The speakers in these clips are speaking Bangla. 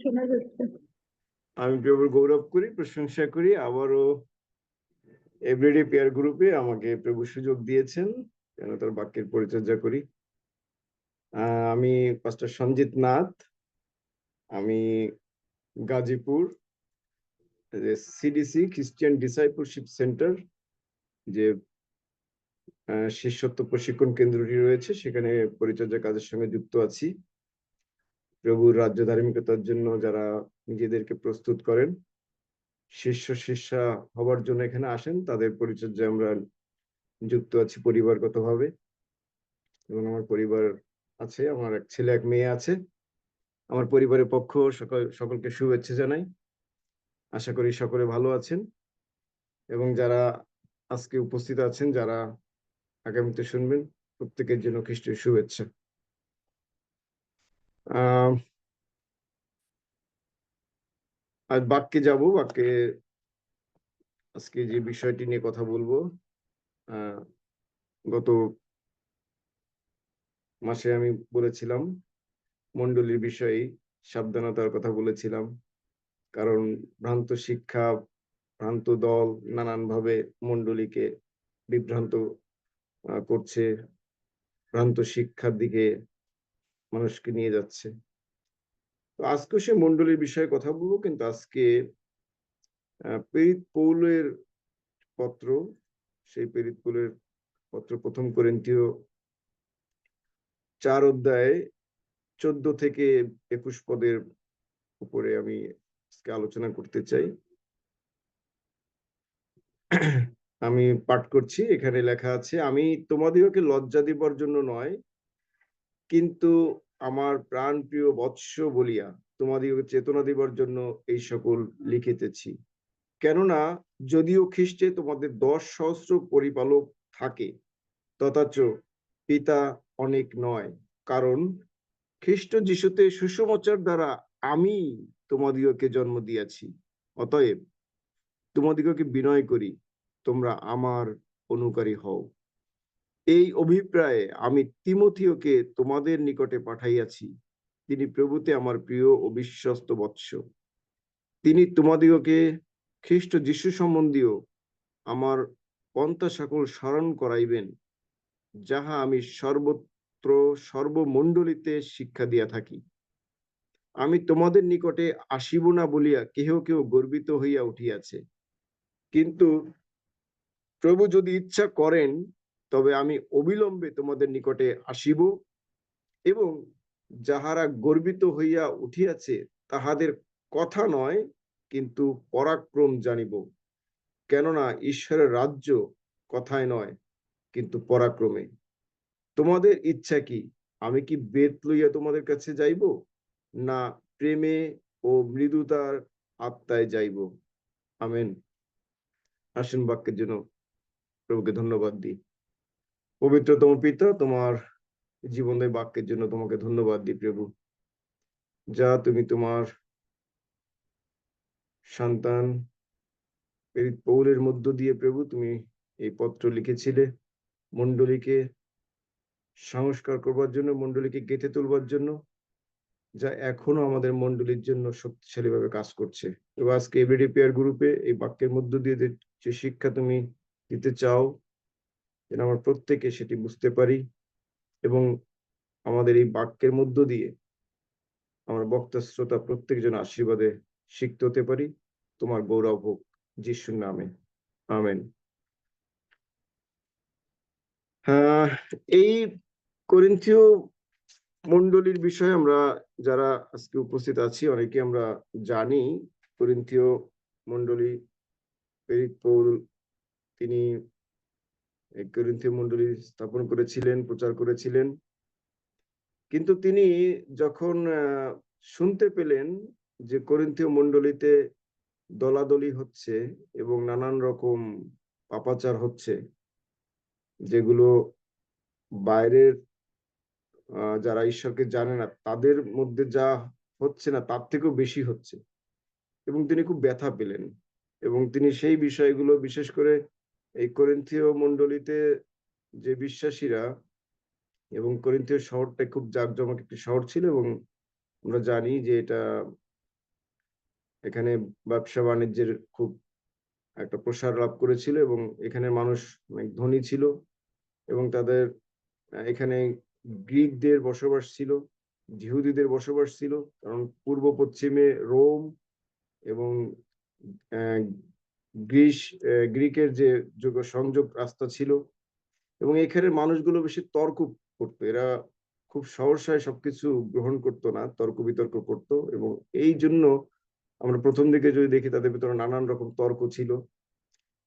শোনা যাচ্ছে। আমি প্রভুর গৌরব করি, প্রশংসা করি। আবারও এভরিডে পেয়ার গ্রুপে আমাকে প্রভু সুযোগ দিয়েছেন যেন তার বাক্যের পরিচর্যা করি। আমি পাস্টর সঞ্জিত নাথ। আমি গাজীপুর সিডিসি খ্রিস্টিয়ান ডিসাইপলশিপ সেন্টার যে শিষ্যত্ব প্রশিক্ষণ কেন্দ্রটি রয়েছে সেখানে পরিচর্যা কাজের সঙ্গে যুক্ত আছি। প্রভুর রাজ্য ধার্মিকতার জন্য যারা নিজেদেরকে প্রস্তুত করেন, শিষ্যা হবার জন্য এখানে আসেন, তাদের পরিচর্যায় আমরা যুক্ত আছি পরিবারগতভাবে। এবং আমার পরিবার আছে, আমার এক ছেলে এক মেয়ে আছে। আমার পরিবারের পক্ষ সকলকে শুভেচ্ছা জানাই। আশা করি সকলে ভালো আছেন এবং যারা আজকে উপস্থিত আছেন, যারা আগামীতে শুনবেন, প্রত্যেকের জন্য খ্রিস্টের শুভেচ্ছা। আজ বাক্যে যাব। বাক্যে আজকে যে বিষয়টি নিয়ে কথা বলবো, গত মাসে আমি বলেছিলাম মণ্ডলীর বিষয়ে সাবধানতার কথা বলেছিলাম, কারণ ভ্রান্ত শিক্ষা, ভ্রান্ত দল নানানভাবে মণ্ডলীকে বিভ্রান্ত করছে, ভ্রান্ত শিক্ষার দিকে মানুষকে নিয়ে যাচ্ছে। তো আজকে সে মণ্ডলীর বিষয়ে কথা বলবো, কিন্তু আজকে প্রেরিত পৌলের পত্র, সেই প্রেরিত পৌলের পত্র 1 করিন্থীয় 4 অধ্যায়ে 14 থেকে 21 পদের উপরে আমি আজকে আলোচনা করতে চাই। আমি পাঠ করছি। এখানে লেখা আছে, আমি তোমাদিগকে লজ্জা দিবার জন্য নয়, কিন্তু আমার প্রাণ প্রিয় বৎস বলিয়া তোমাদিগকে চেতনা দিবার জন্য এই সকল লিখিতেছি। কেননা যদিও খ্রিস্টে তোমাদের 10 সহস্র পরিপালক থাকে, তথাচ পিতা অনেক নয়, কারণ খ্রিস্ট যিশুতে সুসমাচার দ্বারা আমি তোমাদিগকে জন্ম দিয়াছি। অতএব তোমাদিগকে বিনয় করি, তোমরা আমার অনুকারী হও। এই অভিপ্রায়ে আমি তিমোথেওকে তোমাদের নিকটে পাঠাইয়াছি। তিনি প্রভুতে আমার প্রিয় ও বিশ্বস্ত বৎস। তিনি তোমাদিগকে খ্রিস্ট যিশু সম্বন্ধীয় আমার পন্থা সকল স্মরণ করাইবেন, যাহা আমি সর্বত্র সর্বমণ্ডলীতে শিক্ষা দিয়া থাকি। আমি তোমাদের নিকটে আসিব না বলিয়া কেহ কেহ গর্বিত হইয়া উঠিয়াছে, কিন্তু প্রভু যদি ইচ্ছা করেন তবে আমি অবিলম্বে তোমাদের নিকটে আসিব, এবং যাহারা গর্বিত হইয়া উঠিয়াছে তাহাদের কথা নয়, কিন্তু পরাক্রম জানিব। কেননা ঈশ্বরের রাজ্য কথায় নয়, কিন্তু পরাক্রমে। তোমাদের ইচ্ছা কি? আমি কি বেত লইয়া তোমাদের কাছে যাইব, না প্রেমে ও মৃদুতার আত্মায় যাইব? আমেন। আসেন বাক্যের জন্য প্রভুকে ধন্যবাদ দিই। পবিত্রতম পিতা, তোমার জীবনের বাক্যের জন্য তোমাকে ধন্যবাদ দিই প্রভু। যা তুমি তোমার সন্তান প্রেরিত পৌলের মধ্য দিয়ে প্রভু তুমি এই পত্র লিখেছিলে মণ্ডলীকে সংস্কার করবার জন্য, মণ্ডলীকে গেঁথে তুলবার জন্য, যা এখনো আমাদের মণ্ডলীর জন্য শক্তিশালী ভাবে কাজ করছে। এবং আজকে এভরিডে পেয়ার গ্রুপে এই বাক্যের মধ্য দিয়ে যে শিক্ষা তুমি দিতে চাও, যেন আমরা প্রত্যেকে সেটি বুঝতে পারি এবং আমাদের এই বাক্যের মধ্য দিয়ে আমার বক্তা শ্রোতা প্রত্যেকজন আশীর্বাদে শিখতে হতে পারি। তোমার গৌরব হোক যিশুর নামে, আমেন। এই করিন্থীয় মণ্ডলীর বিষয়ে আমরা যারা আজকে উপস্থিত আছি অনেকে আমরা জানি। করিন্থীয় মণ্ডলী প্রেরিত পৌল তিনি করিন্থীয় মণ্ডলী স্থাপন করেছিলেন, প্রচার করেছিলেন। কিন্তু তিনি যখন শুনতে পেলেন যে করিন্থীয় মণ্ডলীতে দলাদলি হচ্ছে এবং নানান রকম পাপাচার হচ্ছে, যেগুলো বাইরের যারা ঈশ্বরকে জানে না তাদের মধ্যে যা হচ্ছে না তার থেকেও বেশি হচ্ছে, এবং তিনি খুব ব্যথা পেলেন। এবং তিনি সেই বিষয়গুলো, বিশেষ করে এই করিন্থীয় মণ্ডলীতে যে বিশ্বাসীরা, এবং করিন্থীয় শহরটা খুব জাঁকজমক একটি শহর ছিল, এবং আমরা জানি যে এটা এখানে ব্যবসা-বাণিজ্যের খুব একটা প্রসার লাভ করেছিল এবং এখানের মানুষ অনেক ধনী ছিল এবং তাদের এখানে গ্রিকদের বসবাস ছিল, ইহুদিদের বসবাস ছিল। কারণ পূর্ব-পশ্চিমে রোম এবং অ্যা গ্রিস গ্রিকের যে সংযোগ রাস্তা ছিল এবং এখানের মানুষগুলো বেশি তর্ক করত। এরা খুব সহসায় সবকিছু গ্রহণ করত না। তর্ক-বিতর্ক করত এবং এইজন্য আমরা ১ম দিকে যদি দেখি তাদের ভেতরে নানান রকম তর্ক ছিল।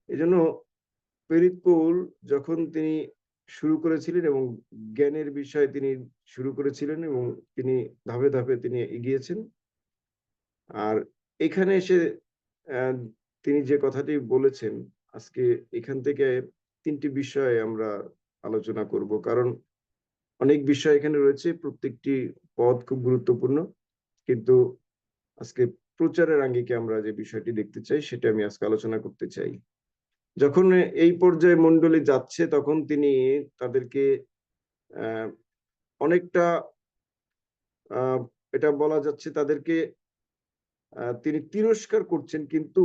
এজন্য ফেরিদ-পৌল যখন তিনি শুরু করেছিলেন এবং জ্ঞানের বিষয়ে তিনি শুরু করেছিলেন এবং তিনি ধাপে, ধাপে তিনি এগিয়েছেন। আর এখানে এসে অ্যা তিনি যে কথাটি বলেছেন, আজকে এখান থেকে ৩ টি বিষয় আমরা আলোচনা করব। কারণ অনেক বিষয় এখানে রয়েছে। প্রত্যেকটি পদ খুব গুরুত্বপূর্ণ। কিন্তু আজকে প্রচারের আঙ্গিকে আমরা যে বিষয়টি দেখতে চাই, সেটা আমি আজকে আলোচনা করতে চাই। যখন এই পর্যায়ে মণ্ডলী যাচ্ছে, তখন তিনি তাদেরকে অ্যা অনেকটা আ এটা বলা যাচ্ছে তাদেরকে তিনি তিরস্কার করছেন কিন্তু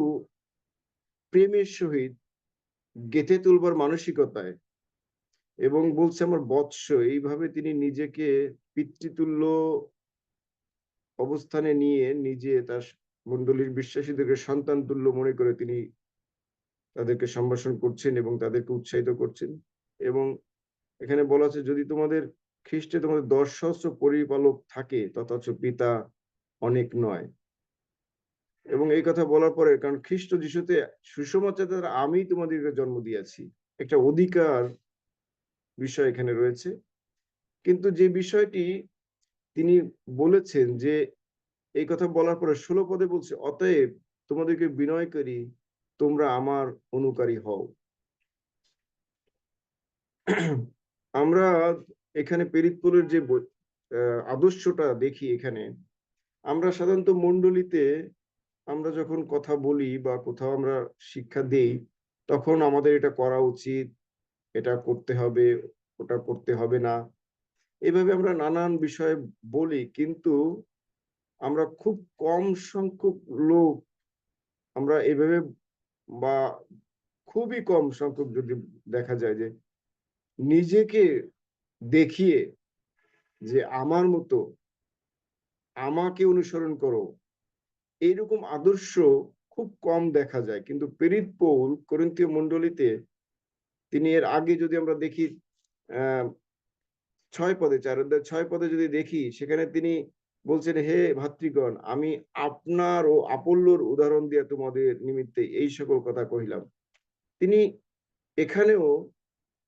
প্রেমের সহিত গেঁথে তুলবার মানসিকতায় এবং বলছে আমার বৎস এইভাবে তিনি নিজেকে পিতৃতুল্য অবস্থানে নিয়ে নিজে তার মণ্ডলীর বিশ্বাসীদেরকে সন্তান তুল্য মনে করে তিনি তাদেরকে সম্ভাষণ করছেন এবং তাদেরকে উৎসাহিত করছেন এবং এখানে বলা আছে যদি তোমাদের খ্রিস্টে তোমাদের ১০ সহস্র পরিপালক থাকে তথাচ পিতা অনেক নয়। এবং এই কথা বলার পরে কারণ খ্রিস্ট যিশুতে সুসমাচার দ্বারা আমি তোমাদেরকে জন্ম দিয়েছি। একটা অধিকার বিষয় এখানে রয়েছে। কিন্তু যে বিষয়টি তিনি বলেছেন যে এই কথা বলার পরে ১৬ পদে বলছে, "অতএব তোমাদেরকে বিনয় করি, তোমরা আমার অনুকারী হও।" আমরা এখানে পেরিতপুরের যে আদর্শটা দেখি এখানে, আমরা সাধারণত মণ্ডলীতে আমরা যখন কথা বলি বা কোথাও আমরা শিক্ষা দেই, তখন আমাদের এটা করা উচিত, এটা করতে হবে, ওটা করতে হবে না। এভাবে আমরা নানান বিষয়ে বলি। কিন্তু আমরা খুব কম সংখ্যক লোক আমরা এভাবে বা খুবই কম সংখ্যক যদি দেখা যায় যে নিজেকে দেখিয়ে যে আমার মতো আমাকে অনুসরণ করো এইরকম আদর্শ খুব কম দেখা যায় কিন্তু প্রেরিত পৌল করিন্থীয় মণ্ডলীতে তিনি এর আগে যদি আমরা দেখি আহ ৬ পদে ৪ অধ্যায় ৬ পদে যদি দেখি সেখানে তিনি বলছেন হে ভাতৃগণ আমি আপনার ও আপল্লর উদাহরণ দিয়ে তোমাদের নিমিত্তে এই সকল কথা কহিলাম তিনি এখানেও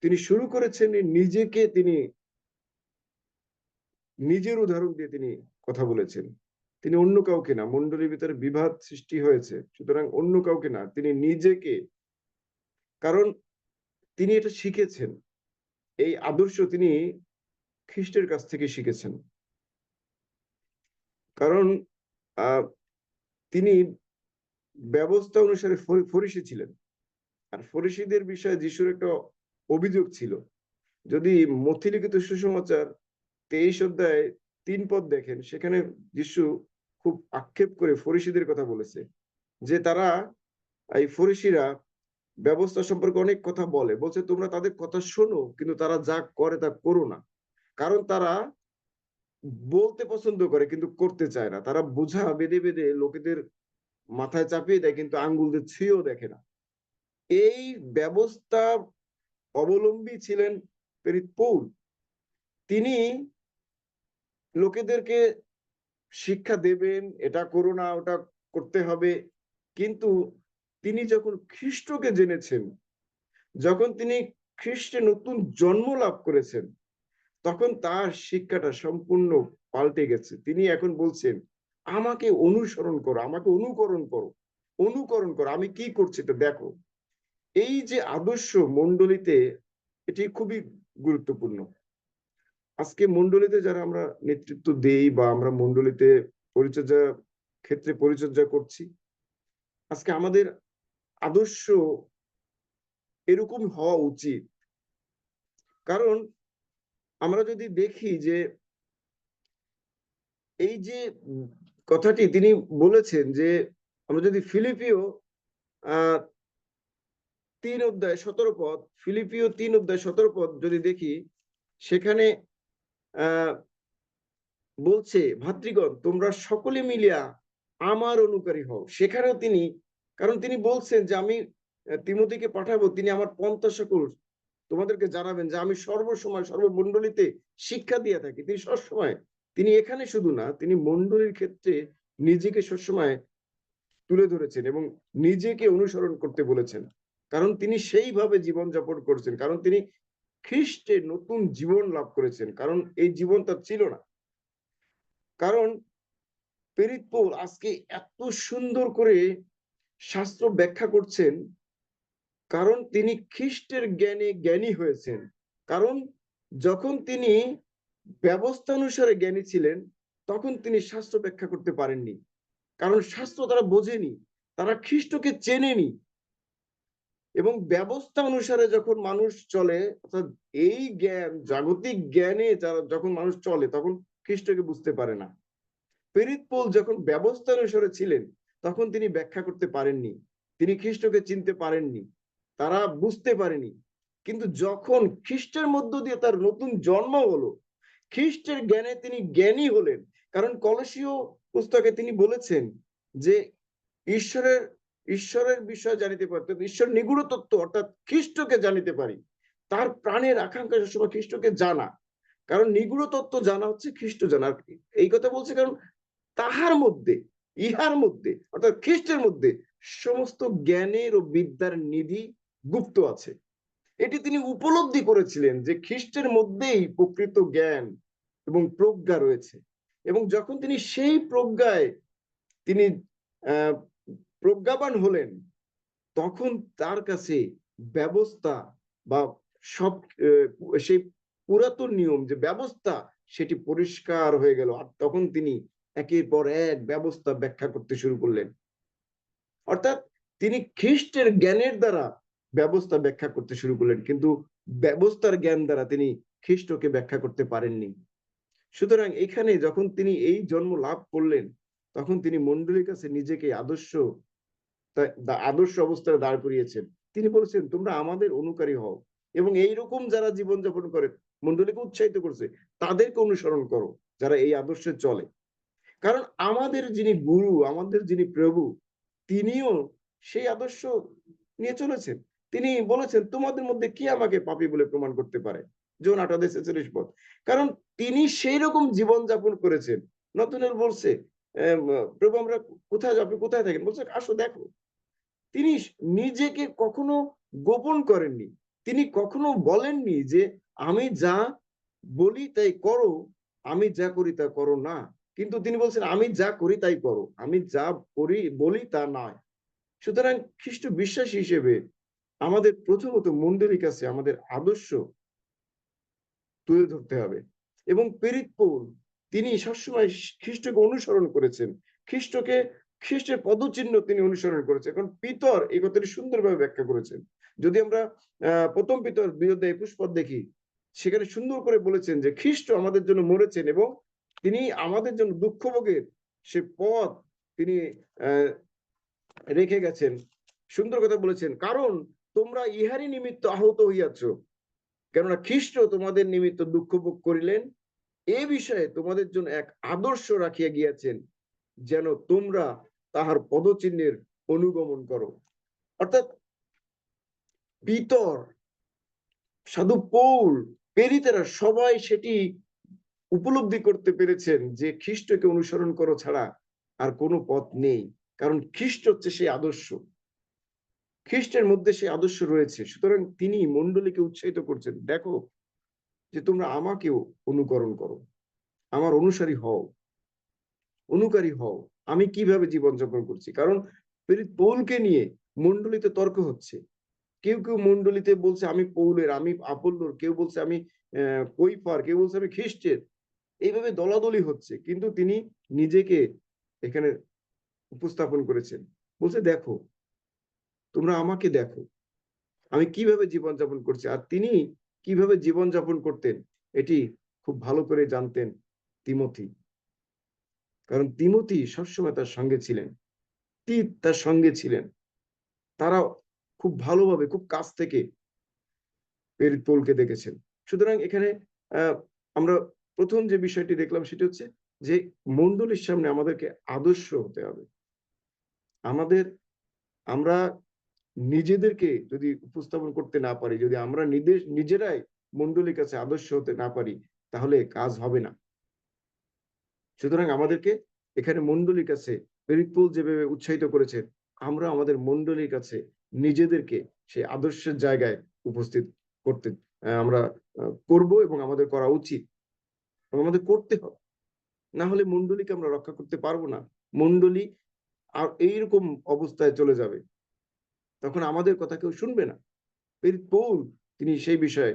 তিনি শুরু করেছেন নিজেকে তিনি নিজের উদাহরণ দিয়ে তিনি কথা বলেছেন তিনি অন্য কাউকে না মণ্ডলীর ভিতরে বিবাদ সৃষ্টি হয়েছে সুতরাং অন্য কাউকে না তিনি নিজেকে কারণ তিনি এটা শিখেছেন এই আদর্শ তিনি খ্রিস্টের কাছ থেকে শিখেছেন কারণ আহ তিনি ব্যবস্থা অনুসারে ফরিসি ছিলেন আর ফরিসিদের বিষয়ে যিশুর একটা অভিযোগ ছিল যদি মথিলিখিত সুসমাচার 23 অধ্যায় 3 পদ দেখেন সেখানে যিশু খুব আক্ষেপ করে ফরিসিদের কথা বলেছে যে তারা এই ফরিসিরা ব্যবস্থা সম্পর্কে অনেক কথা বলছে তোমরা তাদের কথা শোনো কিন্তু তারা যা করে তা করো না কারণ তারা বলতে পছন্দ করে কিন্তু করতে চায় না তারা বোঝা বেঁধে বেঁধে লোকেদের মাথায় চাপিয়ে দেয় কিন্তু আঙ্গুল দিয়ে ছুঁয়েও দেখে না এই ব্যবস্থা অবলম্বী ছিলেন প্রেরিত পৌল তিনি লোকেদেরকে শিক্ষা দেবেন এটা করো না ওটা করতে হবে কিন্তু তিনি যখন খ্রিস্টকে জেনেছেন যখন তিনি খ্রিস্টে নতুন জন্ম লাভ করেছেন তখন তার শিক্ষাটা সম্পূর্ণ পাল্টে গেছে তিনি এখন বলছেন আমাকে অনুসরণ করো আমাকে অনুকরণ করো আমি কি করছি এটা দেখো এই যে আদর্শ মণ্ডলীতে এটি খুবই গুরুত্বপূর্ণ আজকে মণ্ডলীতে যারা আমরা নেতৃত্ব দেই বা আমরা মণ্ডলীতে পরিচর্যা ক্ষেত্রে পরিচর্যা করছি আজকে আমাদের আদর্শ এরকম হওয়া উচিত কারণ আমরা যদি দেখি যে এই যে কথাটি তিনি বলেছেন যে আমরা যদি ফিলিপিও 3 অধ্যায় 17 পদ, ফিলিপিও 3 অধ্যায় 17 পদ যদি দেখি, সেখানে বলছে, ভাতৃগণ তোমরা সকলে মিলিয়া আমার অনুকারী হও। সেখানেও তিনি, কারণ তিনি বলছেন যে আমি তিমোথীকে পাঠাবো, তিনি আমার পন্থা সকল তোমাদেরকে জানাবেন যে আমি সর্বসময় সর্বমণ্ডলীতে শিক্ষা দিয়ে থাকি। তিনি সবসময়, তিনি এখানে শুধু না, তিনি মণ্ডলীর ক্ষেত্রে নিজেকে সবসময় তুলে ধরেছেন এবং নিজেকে অনুসরণ করতে বলেছেন। কারণ তিনি সেইভাবে জীবনযাপন করছেন, কারণ তিনি খ্রিস্টে নতুন জীবন লাভ করেছেন, কারণ এই জীবন তার ছিল না। কারণ প্রেরিত পৌল আজকে এত সুন্দর করে শাস্ত্র ব্যাখ্যা করছেন, কারণ তিনি খ্রিস্টের জ্ঞানে জ্ঞানী হয়েছেন। কারণ যখন তিনি ব্যবস্থা অনুসারে জ্ঞানী ছিলেন, তখন তিনি শাস্ত্র ব্যাখ্যা করতে পারেননি, কারণ শাস্ত্র তারা বোঝেনি, তারা খ্রিস্টকে চেনেনি। এবং ব্যবস্থা অনুসারে যখন মানুষ চলে, অর্থাৎ এই জ্ঞান, জাগতিক জ্ঞানে যারা যখন মানুষ চলে, তখন খ্রিস্টকে বুঝতে পারে না। প্রেরিত পৌল যখন ব্যবস্থা অনুসারে ছিলেন, তখন তিনি ব্যাখ্যা করতে পারেননি, তিনি খ্রিস্টকে চিনতে পারেননি, তারা বুঝতে পারেনি। কিন্তু যখন খ্রিস্টের মধ্য দিয়ে তার নতুন জন্ম হলো, খ্রিস্টের জ্ঞানে তিনি জ্ঞানী হলেন। কারণ কলসীয় পুস্তকে তিনি বলেছেন যে ঈশ্বরের ঈশ্বরের বিষয় জানিতে পারতেন, ঈশ্বর নিগূঢ় তত্ত্ব অর্থাৎ খ্রিস্টকে জানিতে পারি। তার প্রাণের আকাঙ্ক্ষা সবসময় খ্রিস্টকে জানা, কারণ নিগূঢ় তত্ত্ব জানা হচ্ছে খ্রিস্ট জানা। এই কথা বলছে কারণ তাহার মধ্যে, ইহার মধ্যে অর্থাৎ খ্রিস্টের মধ্যে সমস্ত জ্ঞানের ও বিদ্যার নিধি গুপ্ত আছে। এটি তিনি উপলব্ধি করেছিলেন যে খ্রিস্টের মধ্যেই প্রকৃত জ্ঞান এবং প্রজ্ঞা রয়েছে। এবং যখন তিনি সেই প্রজ্ঞায় তিনি প্রজ্ঞাবান হলেন, তখন তার কাছে ব্যবস্থা বা সব সেই পুরাতন নিয়ম যে ব্যবস্থা, সেটি পরিষ্কার হয়ে গেল। আর তখন তিনি একের পর এক ব্যবস্থা ব্যাখ্যা করতে শুরু করলেন। অর্থাৎ তিনি খ্রিস্টের জ্ঞানের দ্বারা ব্যবস্থা ব্যাখ্যা করতে শুরু করলেন, কিন্তু ব্যবস্থার জ্ঞান দ্বারা তিনি খ্রিস্টকে ব্যাখ্যা করতে পারেননি। সুতরাং এখানে যখন তিনি এই জন্ম লাভ করলেন, তখন তিনি মণ্ডলীর কাছে নিজেকে আদর্শ অবস্থায় দাঁড় করিয়েছেন। তিনি বলেছেন তোমরা আমাদের অনুকারী হও, এবং এইরকম যারা জীবনযাপন করে, মণ্ডলীকে উৎসাহিত করছে, তাদেরকে অনুসরণ করো যারা এই আদর্শে চলে। কারণ আমাদের যিনি গুরু, আমাদের যিনি প্রভু, তিনিও সেই আদর্শ নিয়ে চলেছেন। তিনি বলেছেন তোমাদের মধ্যে কি আমাকে পাপী বলে প্রমাণ করতে পারে, জন 28:46 কারণ তিনি সেই রকম জীবন যাপন করেছেন। নতুনের বলছে প্রভু আমরা কোথায় যাবো, কোথায় থাকেন, বলছে আসো দেখো। তিনি নিজেকে কখনো গোপন করেননি, তিনি কখনো বলেননি যে আমি যা বলি তাই করো, আমি যা করি তা করো না। কিন্তু তিনি বলছেন আমি যা করি তাই করো, আমি যা করি বলি তা নয়। সুতরাং খ্রিস্ট বিশ্বাসী হিসেবে আমাদের প্রথমত মণ্ডলীর কাছে আমাদের আদর্শ তুলে ধরতে হবে। এবং প্রেরিত পৌল তিনি সবসময় খ্রিস্টকে অনুসরণ করেছেন, খ্রিস্টের পদচিহ্ন তিনি অনুসরণ করেছেন। কারণ পিতর এই কথাটি সুন্দরভাবে ব্যাখ্যা করেছেন। যদি আমরা প্রথম পিতর 2:21 দেখি, সেখানে সুন্দর করে বলেছেন যে খ্রিস্ট আমাদের জন্য মরেছেন এবং তিনি আমাদের জন্য দুঃখ ভোগের সে পথ তিনি রেখে গেছেন। সুন্দর কথা বলেছেন, কারণ তোমরা ইহারই নিমিত্ত আহত হইয়াছ, কেননা খ্রিস্ট তোমাদের নিমিত্ত দুঃখ ভোগ করিলেন, এ বিষয়ে তোমাদের জন্য এক আদর্শ রাখিয়া গিয়াছেন, যেন তোমরা তাহার পদচিহ্নের অনুগমন করো। অর্থাৎ পিতর, সাধু পৌল, প্রেরিতেরা সবাই সেটি উপলব্ধি করতে পেরেছেন যে খ্রিস্টকে অনুসরণ করো ছাড়া আর কোনো পথ নেই। কারণ খ্রিস্ট হচ্ছে সেই আদর্শ, খ্রিস্টের মধ্যে সেই আদর্শ রয়েছে। সুতরাং তিনি মণ্ডলীকে উৎসাহিত করছেন, দেখো যে তোমরা আমাকেও অনুকরণ করো, আমার অনুসারী হও, অনুকারী হও, আমি কিভাবে জীবনযাপন করছি। কারণ পৌলকে নিয়ে মণ্ডলীতে তর্ক হচ্ছে। কেউ কেউ মণ্ডলীতে বলছে আমি পৌলের, আমি আপল্লর, কেউ বলছে আমি কৈফার, কেউ বলছে আমি খ্রিস্টের। এইভাবে দলাদলি হচ্ছে, কিন্তু তিনি নিজেকে এখানে উপস্থাপন করেছেন। বলছে দেখো, তোমরা আমাকে দেখো, আমি কিভাবে জীবনযাপন করছি। আর তিনি কিভাবে জীবনযাপন করতেন এটি খুব ভালো করে জানতেন তিমথি, কারণ তিমথি সবসময় তার সঙ্গে ছিলেন। তার সঙ্গে ছিলেন। তারা খুব ভালোভাবে, খুব কাছ থেকে প্রেরিত পৌলকে দেখেছেন। সুতরাং এখানে আমরা প্রথম যে বিষয়টি দেখলাম সেটি হচ্ছে যে মণ্ডলীর সামনে আমাদেরকে আদর্শ হতে হবে। আমাদের আমরা নিজেদেরকে যদি উপস্থাপন করতে না পারি, যদি আমরা নিজেরাই মণ্ডলীর কাছে আদর্শ হতে না পারি, তাহলে কাজ হবে না। সুতরাং আমাদেরকে এখানে মণ্ডলীর কাছে প্রেরিত পৌল যেভাবে উৎসাহিত করেছেন, আমরা আমাদের মণ্ডলীর কাছে নিজেদেরকে সেই আদর্শের জায়গায় উপস্থিত করতে আমরা করব এবং আমাদের করা উচিত এবং আমাদের করতে হবে। না হলে মণ্ডলীকে আমরা রক্ষা করতে পারবো না। মণ্ডলী আর এইরকম অবস্থায় চলে যাবে। তখন আমাদের কথা কেউ শুনবে না। প্রেরিত পৌল তিনি সেই বিষয়ে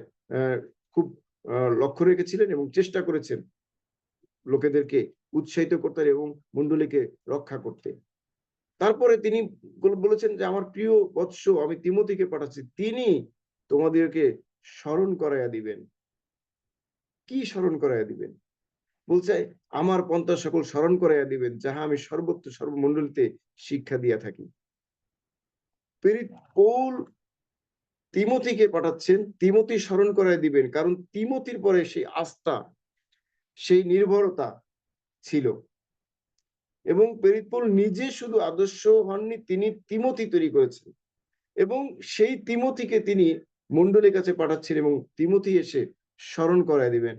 খুব লক্ষ্য রেখেছিলেন এবং চেষ্টা করেছেন লোকেদেরকে উৎসাহিত করতে এবং মণ্ডলীকে রক্ষা করতে। তারপরে তিনি বলেছেন যে আমার প্রিয় বৎস আমি তিমোথীকে পাঠাচ্ছি, তিনি তোমাদেরকে স্মরণ করাইয়া দিবেন। কি স্মরণ করাইয়া দিবেন? বলছে আমার পন্থা সকল স্মরণ করাইয়া দিবেন, যাহা আমি সর্বত্র সর্বমণ্ডলীতে শিক্ষা দিয়া থাকি। প্রেরিত পৌল তিমোথীকে পাঠাচ্ছেন, তিমোথী স্মরণ করাইয়া দিবেন, কারণ তিমোথীর পরে সেই আস্থা, সেই নির্ভরতা ছিল। এবং প্রেরিত পৌল নিজে শুধু আদর্শ হননি, তিনি তিমোথী তৈরি করেছেন এবং সেই তিমোথীকে তিনি মণ্ডলীর কাছে পাঠাচ্ছেন এবং তিমোথী এসে স্মরণ করায় দিবেন।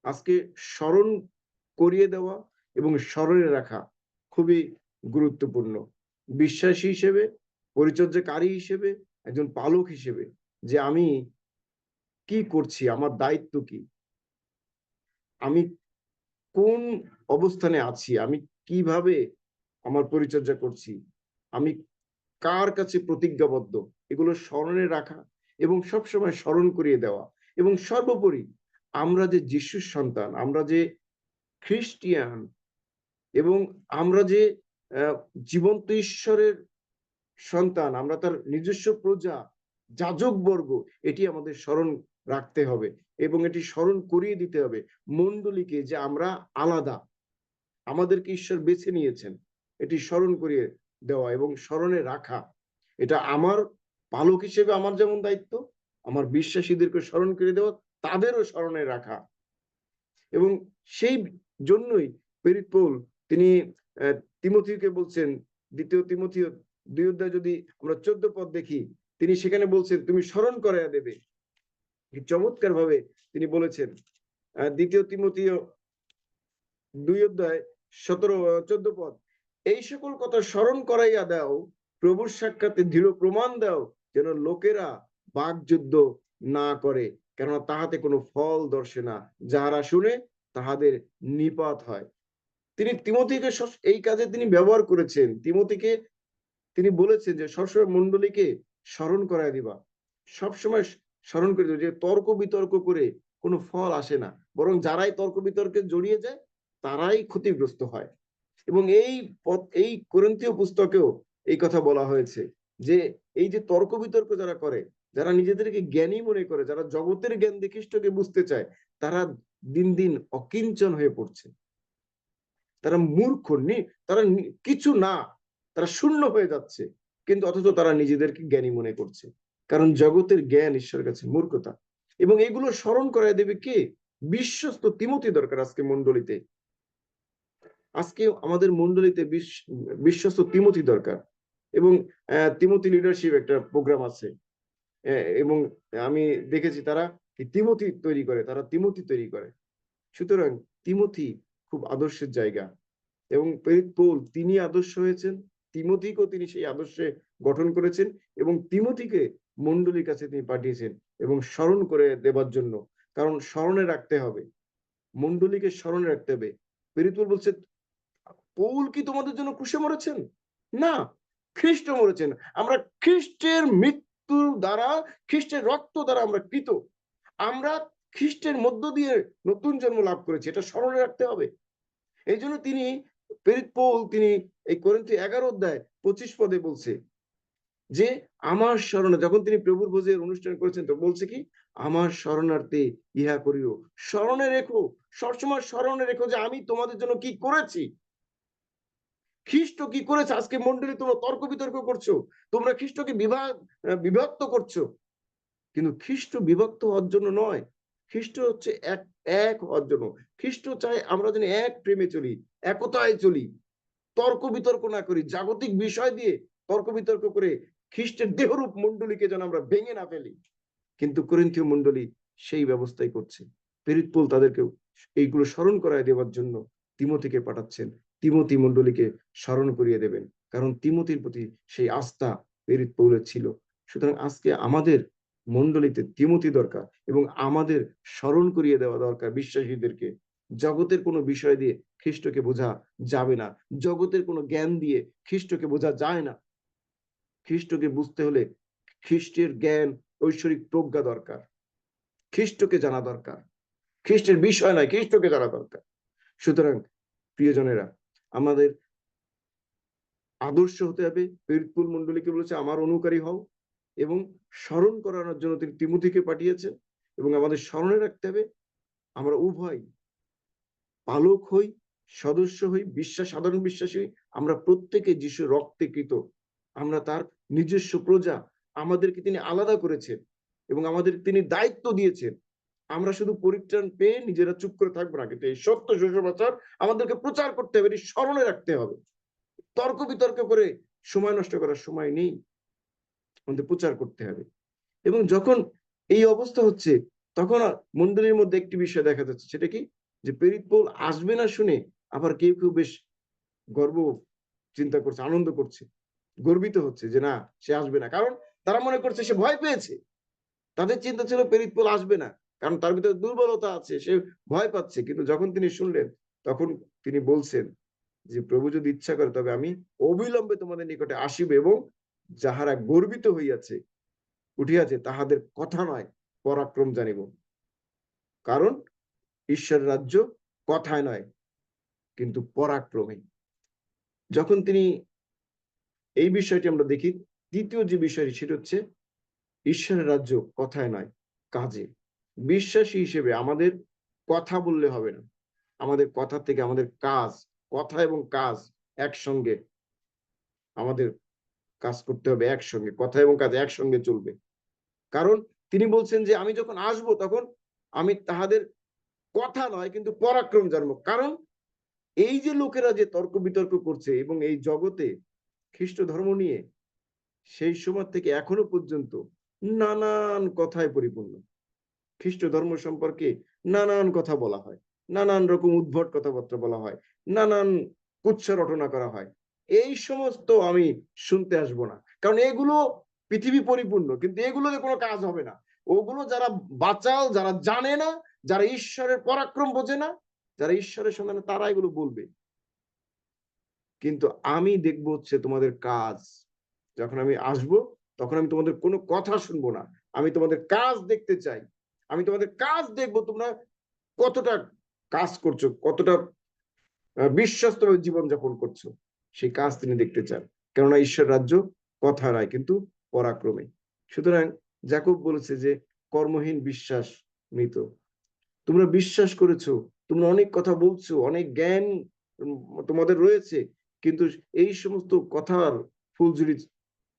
আজকে স্মরণ করিয়ে দেওয়া এবং স্মরণে রাখা খুবই গুরুত্বপূর্ণ। বিশ্বাসী হিসেবে, পরিচর্যাকারী হিসেবে, একজন পালক হিসেবে যে আমি কি করছি, আমার দায়িত্ব কি, আমি কোন অবস্থানে আছি, আমি কিভাবে আমার পরিচর্যা করছি, আমি কার কাছে প্রতিজ্ঞাবদ্ধ, এগুলো স্মরণে রাখা এবং সবসময় স্মরণ করিয়ে দেওয়া। এবং সর্বোপরি আমরা যে যিশুর সন্তান, আমরা যে খ্রিস্টিয়ান এবং আমরা যে জীবন্ত ঈশ্বরের সন্তান, আমরা তার নিজস্ব প্রজা, যাজকবর্গ, এটি আমাদের স্মরণ রাখতে হবে এবং এটি স্মরণ করিয়ে দিতে হবে মণ্ডলীকে যে আমরা আলাদা, আমাদেরকে ঈশ্বর বেছে নিয়েছেন, এটি স্মরণ করিয়ে দেওয়া এবং স্মরণে রাখা। এটা আমার পালক হিসেবে আমার যেমন দায়িত্ব, আমার বিশ্বাসীদেরকে স্মরণ করে দেওয়া, তাদেরও স্মরণে রাখা। এবং সেই জন্যই প্রেরিত পৌল তিনি তিমোথীকে বলছেন, দ্বিতীয় তিমোথীয় ২ অধ্যায় যদি আমরা ১৪ পদ দেখি, তিনি সেখানে বলছেন তুমি স্মরণ করাইয়া দেবে। চমৎকার ভাবে তিনি বলেছেন দ্বিতীয় তিমোথীয় ২ অধ্যায় ১৭-১৪ পদ, এই সকল কথা স্মরণ করাইয়া দাও, প্রভুর সাক্ষাতে দৃঢ় প্রমাণ দাও, যেন লোকেরা বাকযুদ্ধ না করে, কেননা তাহাতে কোনো ফল দর্শে না, যাহারা শুনে তাহাদের নিপাত হয়। তিনি তিমোথীকে এই কাজে তিনি ব্যবহার করেছেন। তিমোথীকে তিনি বলেছেন যে সবসময় মণ্ডলীকে স্মরণ করায় দিবা, সবসময় স্মরণ করে দিবা যে তর্ক বিতর্ক করে কোনো ফল আসে না, বরং যারাই তর্ক বিতর্কে জড়িয়ে যায় তারাই ক্ষতিগ্রস্ত হয়। এবং এই কোরিন্থীয় পুস্তকেও এই কথা বলা হয়েছে যে এই যে তর্ক বিতর্ক যারা করে, যারা নিজেদেরকে জ্ঞানী মনে করে, যারা জগতের জ্ঞান দিয়ে খ্রিস্টকে বুঝতে চায়, তারা দিন দিন অকিঞ্চন হয়ে পড়ছে, তারা মূর্খ, তারা কিছু না, তারা শূন্য হয়ে যাচ্ছে, কিন্তু অথচ তারা নিজেদেরকে জ্ঞানী মনে করছে, কারণ জগতের জ্ঞান ঈশ্বরের কাছে মূর্খতা। এবং এগুলো স্মরণ করায় দেবে কে? বিশ্বস্ত তিমোথী দরকার আজকে মণ্ডলীতে। আজকে আমাদের মণ্ডলীতে বিশ্বস্ত তিমোথী দরকার। এবং তিমোথী লিডারশিপ একটা প্রোগ্রাম আছে এবং আমি দেখেছি তারা তিমোথী তৈরি করে, তারা তিমোথী তৈরি করে। সুতরাং তিমোথী খুব আদর্শের জায়গা এবং প্রেরিত পৌল তিনি আদর্শ হয়েছেন, তিমোথীকেও তিনি সেই আদর্শে গঠন করেছেন এবং তিমোথীকে মণ্ডলীর কাছে তিনি পাঠিয়েছেন এবং স্মরণ করে দেবার জন্য, কারণ স্মরণে রাখতে হবে, মণ্ডলীকে স্মরণে রাখতে হবে। প্রেরিত পৌল বলছে পৌল কি তোমাদের জন্য ক্রুশে মরেছেন? না, খ্রিস্ট মরেছেন। আমরা খ্রিস্টের মৃত্যুর দ্বারা, খ্রিস্টের রক্ত দ্বারা আমরা কৃত, আমরা খ্রিস্টের মধ্য দিয়ে নতুন জন্ম লাভ করেছি, এটা স্মরণে রাখতে হবে। এই জন্য তিনি প্রেরিত পৌল তিনি এই করিন্থী 11 অধ্যায় 25 পদে বলছে যে আমার স্মরণে, যখন তিনি প্রভুর ভোজের অনুষ্ঠান করেছেন তো বলছে কি, আমার স্মরণার্থে ইহা করিও, স্মরণে রেখো, সবসময় স্মরণে রেখো যে আমি তোমাদের জন্য কি করেছি। খ্রিস্ট কি করেছে? আজকে মন্ডলী তোমরা তর্ক বিতর্ক করছো, তোমরা খ্রিস্টকে বিভক্ত করছো। কিন্তু খ্রিস্ট বিভক্ত হওয়ার জন্য নয়, খ্রিস্ট হচ্ছে এক এক হওয়ার জন্য। খ্রিস্ট চায় আমরা যেন এক প্রেমে চলি, একতায় চলি, তর্ক বিতর্ক না করি, জাগতিক বিষয় দিয়ে তর্ক বিতর্ক করে খ্রিস্টের দেহরূপ মণ্ডলীকে যেন আমরা ভেঙে না ফেলি। কিন্তু করিন্থীয় মণ্ডলী সেই ব্যবস্থাই করছে। প্রেরিত পৌল তাদেরকে এইগুলো স্মরণ করায় দেওয়ার জন্য তিমোথীকে পাঠাচ্ছেন। তিমোথী মণ্ডলীকে স্মরণ করিয়ে দেবেন, কারণ তিমোথীর প্রতি সেই আস্থা প্রেরিত পৌলের ছিল। সুতরাং আজকে আমাদের মণ্ডলীতে তিমোথী দরকার, এবং আমাদের স্মরণ করিয়ে দেওয়া দরকার বিশ্বাসীদেরকে। জগতের কোনো বিষয় দিয়ে খ্রিস্টকে বোঝা যাবে না, জগতের কোনো জ্ঞান দিয়ে খ্রিস্টকে বোঝা যায় না। খ্রিস্টকে বুঝতে হলে খ্রিস্টের জ্ঞান, ঐশ্বরিক প্রজ্ঞা দরকার, খ্রিস্টকে জানা দরকার, খ্রিস্টের বিষয় নয়, খ্রিস্টকে জানা দরকার। সুতরাং প্রিয়জনেরা, আমাদের আদর্শ হতে হবে। প্রেরিত মণ্ডলীকে বলেছে আমার অনুকারী হও, এবং স্মরণ করানোর জন্য তিনি তিমোথীকে পাঠিয়েছেন। এবং আমাদের স্মরণে রাখতে হবে আমরা উভয় পালক হই, সদস্য হই, সাধারণ বিশ্বাসী হই, আমরা প্রত্যেকে যিশুর রক্তে কৃত, আমরা তার নিজস্ব প্রজা। আমাদেরকে তিনি আলাদা করেছেন এবং আমাদের তিনি দায়িত্ব দিয়েছেন। আমরা শুধু পরিত্রাণ পেয়ে নিজেরা চুপ করে থাকবো না, কিন্তু এই সত্য সুসমাচার আমাদেরকে প্রচার করতে হবে, এটি স্মরণে রাখতে হবে। তর্ক বিতর্ক করে সময় নষ্ট করার সময় নেই, আমাদের প্রচার করতে হবে। এবং যখন এই অবস্থা হচ্ছে, তখন মন্ডলীর মধ্যে একটি বিষয় দেখা যাচ্ছে, সেটা কি, যে প্রেরিত পৌল আসবে না শুনে আবার কেউ কেউ বেশ গর্ব চিন্তা করছে, আনন্দ করছে, গর্বিত হচ্ছে যে না, সে আসবে না। কারণ তারা মনে করছে সে ভয় পেয়েছে। তাদের চিন্তা ছিল প্রেরিত পৌল আসবে না, কারণ তার ভিতরে দুর্বলতা আছে, সে ভয় পাচ্ছে। কিন্তু যখন তিনি শুনলেন, তখন তিনি বলছেন যে প্রভু যদি ইচ্ছা করে তবে আমি অবিলম্বে তোমাদের নিকটে আসিব, এবং যাহারা গর্বিত হইয়াছে উঠিয়াছে তাহাদের কথা নয়, পরাক্রম জানিব। কারণ ঈশ্বর রাজ্য কথায় নয়, কিন্তু পরাক্রমে। যখন তিনি এই বিষয়টি আমরা দেখি, দ্বিতীয় যে বিষয়টি সেটা হচ্ছে ঈশ্বরের রাজ্য কথায় নয়, কাজে। বিশ্বাসী হিসেবে আমাদের কথা বললে হবে না, আমাদের কথা থেকে আমাদের কাজ, কথা এবং কাজ একসঙ্গে আমাদের কাজ করতে হবে, একসঙ্গে কথা এবং কাজ একসঙ্গে চলবে। কারণ তিনি বলছেন যে আমি যখন আসব তখন আমি তাহাদের কথা নয় কিন্তু পরাক্রম জানবো। কারণ এই যে লোকেরা যে তর্ক বিতর্ক করছে এবং এই জগতে খ্রিস্ট ধর্ম নিয়ে সেই সময় থেকে এখনো পর্যন্ত নানান কথায় পরিপূর্ণ। খ্রিস্ট ধর্ম সম্পর্কে নানান কথা বলা হয়, নানান রকম উদ্ভট কথাবার্তা বলা হয়, নানান কুৎসা রটনা করা হয়। এই সমস্ত আমি শুনতে আসবো না, কারণ এগুলো পৃথিবী পরিপূর্ণ, কিন্তু এগুলোতে কোনো কাজ হবে না। ওগুলো যারা বাচাল, যারা জানে না, যারা ঈশ্বরের পরাক্রম বোঝে না, যারা ঈশ্বরের সন্ধানে, তারা এগুলো বলবে। কিন্তু আমি দেখবো হচ্ছে তোমাদের কাজ। যখন আমি আসবো তখন আমি তোমাদের কোনো কথা শুনবো না, আমি তোমাদের কাজ দেখতে চাই। আমি তোমাদের কাজ দেখবো, তোমরা কতটা কাজ করছো, কতটা বিশ্বস্তভাবে জীবনযাপন করছো, সেই কাজ তিনি দেখতে চান। কেননা ঈশ্বর রাজ্য কথা নয় কিন্তু পরাক্রমে। সুতরাং যাকব বলেছে যে কর্মহীন বিশ্বাস মৃত। তোমরা বিশ্বাস করেছো, তোমরা অনেক কথা বলছো, অনেক জ্ঞান তোমাদের রয়েছে, কিন্তু এই সমস্ত কথার ফুলঝুরি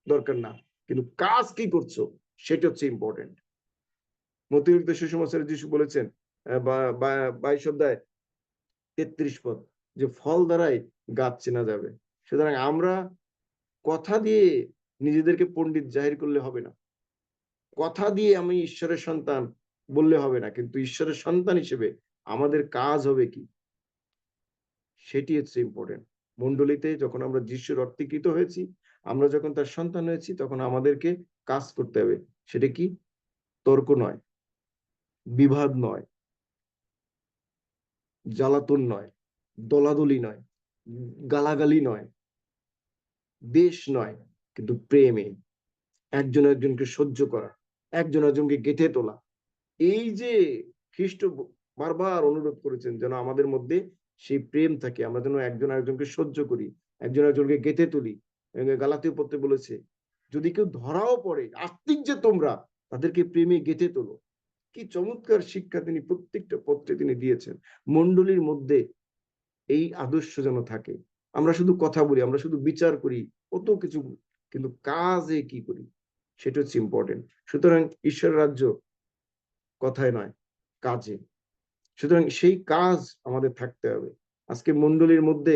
দরকার না, কিন্তু কাজ কি করছো সেটা হচ্ছে ইম্পর্টেন্ট। মতিউক্ত সুসমাচারে যিশু বলেছেন 22 অধ্যায় 33 পদ, যে ফল দ্বারাই গাছ চেনা যাবে। সুতরাং আমরা কথা দিয়ে নিজেদেরকে পণ্ডিত জাহির করলে হবে না, কথা দিয়ে আমি ঈশ্বরের সন্তান বললে হবে না, কিন্তু ঈশ্বরের সন্তান হিসেবে আমাদের কাজ হবে কি, সেটি হচ্ছে ইম্পর্টেন্ট। মণ্ডলীতে যখন আমরা যিশুর রক্তে হয়েছি, আমরা যখন তার সন্তান হয়েছি, তখন আমাদেরকে কাজ করতে হবে। সেটা কি? তর্ক নয়, বিবাদ নয়, জ্বালাতন নয়, দলাদলি নয়, গালাগালি নয়, দেশ নয়, কিন্তু প্রেমে একজন একজনকে সহ্য করা, একজন একজনকে গেঁথে তোলা। এই যে খ্রিস্ট বারবার অনুরোধ করেছেন যেন আমাদের মধ্যে সেই প্রেম থাকে, আমরা যেন একজন আরেকজনকে সহ্য করি, একজন একজনকে গেঁথে তুলি। গালাতীয় পত্রে বলেছে যদি কেউ ধরাও পড়ে, আস্তিক যে তোমরা, তাদেরকে প্রেমে গেঁথে তোলো। কি চমৎকার শিক্ষা তিনি প্রত্যেকটা পত্রে তিনি দিয়েছেন। মণ্ডলীর মধ্যে এই আদর্শ যেন থাকে, আমরা শুধু কথা বলি, আমরা শুধু বিচার করি, কত কিছু, কিন্তু কাজে কি করি সেটা হচ্ছে ইম্পর্টেন্ট। সুতরাং ঈশ্বরের রাজ্য কথায় নয়, কাজে। সুতরাং সেই কাজ আমাদের থাকতে হবে। আজকে মণ্ডলীর মধ্যে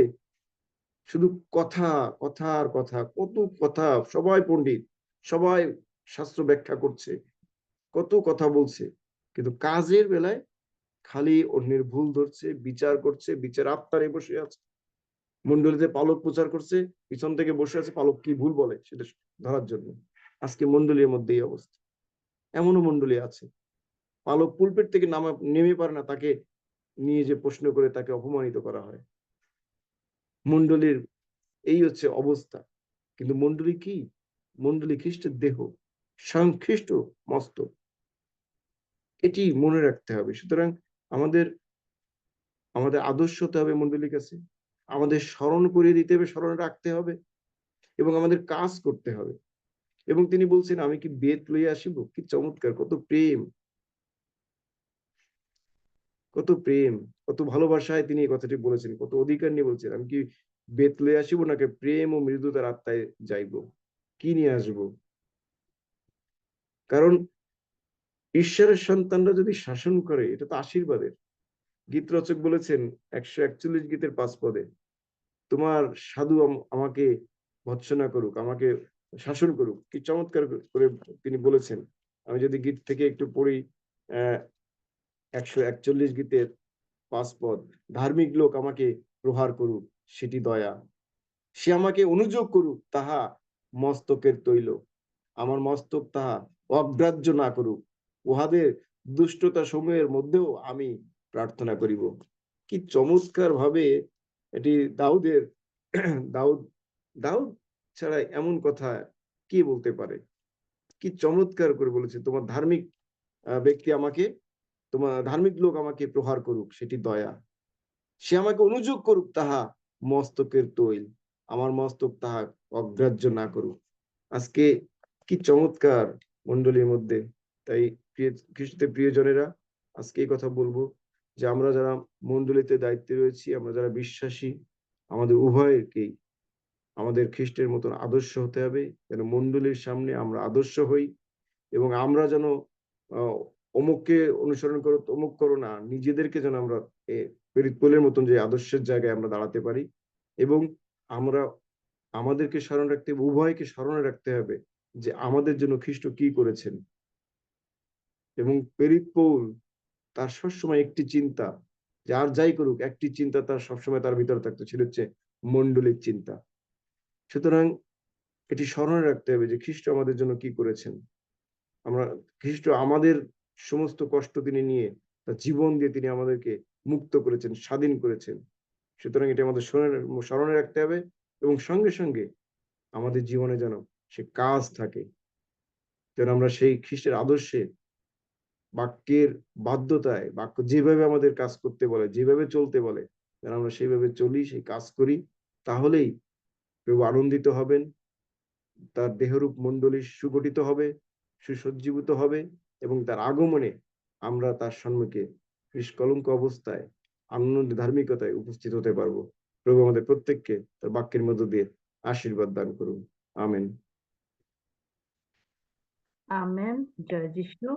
শুধু কথা, কথা আর কথা, কত কথা, সবাই পণ্ডিত, সবাই শাস্ত্র ব্যাখ্যা করছে, কত কথা বলছে, কিন্তু কাজের বেলায় খালি অন্যের ভুল ধরছে, বিচার করছে, বিচার আত্মারে বসে আছে। মন্ডলীতে পালক প্রচার করছে, পিছন থেকে বসে আছে পালক কি ভুল বলে সেটা ধরার জন্য। আজকে মন্ডলীর মধ্যে এই অবস্থা। এমনও মন্ডলী আছে, পালক পুলপেট থেকে নেমে পারে না, তাকে নিয়ে যে প্রশ্ন করে তাকে অপমানিত করা হয়। মন্ডলীর এই হচ্ছে অবস্থা। কিন্তু মন্ডলী কি? মন্ডলী খ্রিস্টের দেহ, স্বয়ং খ্রিস্ট মস্তক। এটি মনে রাখতে হবে। সুতরাং আমাদের আমাদের আদর্শ হতে হবে মন্ডলীর কাছে, আমাদের স্মরণ করিয়ে দিতে হবে, স্মরণে রাখতে হবে, এবং আমাদের কাজ করতে হবে। এবং তিনি বলছেন, আমি কি বেত লইয়া আসিব? কি চমৎকার! কত প্রেম, কত প্রেম, কত ভালোবাসায় তিনি এই কথাটি বলেছেন, কত অধিকার নিয়ে বলছেন, আমি কি বেত লইয়া আসিব, নাকি প্রেম ও মৃদুতার আত্মায় যাইব? কি নিয়ে আসবো? কারণ ঈশ্বরের সন্তানরা যদি শাসন করে, এটা তো আশীর্বাদের। গীতরচক বলেছেন 141 গীতের 5 পদে, তোমার সাধু আমাকে ভৎসনা করুক, আমাকে শাসন করুক। কি চমৎকার করে তিনি বলেছেন। আমি যদি গীত থেকে একটু পড়ি, 141 গীতের 5 পদ, ধার্মিক লোক আমাকে প্রহার করুক, সেটি দয়া। সে আমাকে অনুযোগ করুক, তাহা মস্তকের তৈল। আমার মস্তক তাহা অগ্রাহ্য না করুক। উহাদের দুষ্টতা সমূহের মধ্যেও আমি প্রার্থনা করিব। কি চমৎকার ভাবে এটি দাউদের দাউদ দাউদ ছাড়া এমন কথা কে বলতে পারে? কি চমৎকার করে বলেছে, তোমার ধার্মিক ব্যক্তি আমাকে, তোমার ধার্মিক লোক আমাকে প্রহার করুক, সেটি দয়া। সে আমাকে অনুযোগ করুক, তাহা মস্তকের তৈল। আমার মস্তক তাহা অগ্রাহ্য না করুক। আজকে কি চমৎকার মন্ডলীর মধ্যে। তাই প্রিয় খ্রিস্টের প্রিয়জনেরা, আজকে এই কথা বলবো যে আমরা যারা মন্ডলীতে দায়িত্বে রয়েছি, আমরা যারা বিশ্বাসী, আমাদের উভয়েরকেই আমাদের খ্রিস্টের মতন আদর্শ হতে হবে, যেন মন্ডলীর সামনে আমরা আদর্শ হই। এবং আমরা যেন আহ, অমুককে অনুসরণ করো, তমুক করো না, নিজেদেরকে যেন আমরা প্রেরিত পৌলের মতন যে আদর্শের জায়গায় আমরা দাঁড়াতে পারি। এবং আমরা আমাদেরকে স্মরণ রাখতে হবে, উভয়কে স্মরণে রাখতে হবে যে আমাদের জন্য খ্রিস্ট কি করেছেন। এবং প্রেরিত পৌল তার সবসময় একটি চিন্তা, যে আর যাই করুক, একটি চিন্তা তার সবসময় তার ভিতরে থাকতো, সেটা হচ্ছে মণ্ডলীর চিন্তা। সুতরাং এটি স্মরণে রাখতে হবে যে খ্রিস্ট আমাদের জন্য কি করেছেন। আমরা খ্রিস্ট আমাদের সমস্ত কষ্ট তিনি নিয়ে তার জীবন দিয়ে তিনি আমাদেরকে মুক্ত করেছেন, স্বাধীন করেছেন। সুতরাং এটা আমাদের স্মরণে রাখতে হবে, এবং সঙ্গে সঙ্গে আমাদের জীবনে যেন সে কাজ থাকে, যেন আমরা সেই খ্রিস্টের আদর্শে, বাক্যের বাধ্যতায়, বাক্য যেভাবে আমাদের কাজ করতে বলে, যেভাবে চলতে বলে, যেন আমরা সেইভাবে চলি, সেই কাজ করি। তাহলেই প্রভু আনন্দিত হবেন, তার দেহরূপ মণ্ডলী সুগঠিত হবে, সুসজ্জীভূত হবে, এবং তার আগমনে আমরা তার সম্মুখে নিষ্কলঙ্ক অবস্থায় আনন্দ ধার্মিকতায় উপস্থিত হতে পারবো। প্রভু আমাদের প্রত্যেককে তার বাক্যের মধ্য দিয়ে আশীর্বাদ দান করুন। আমেন। আমেন। জয় যিশু।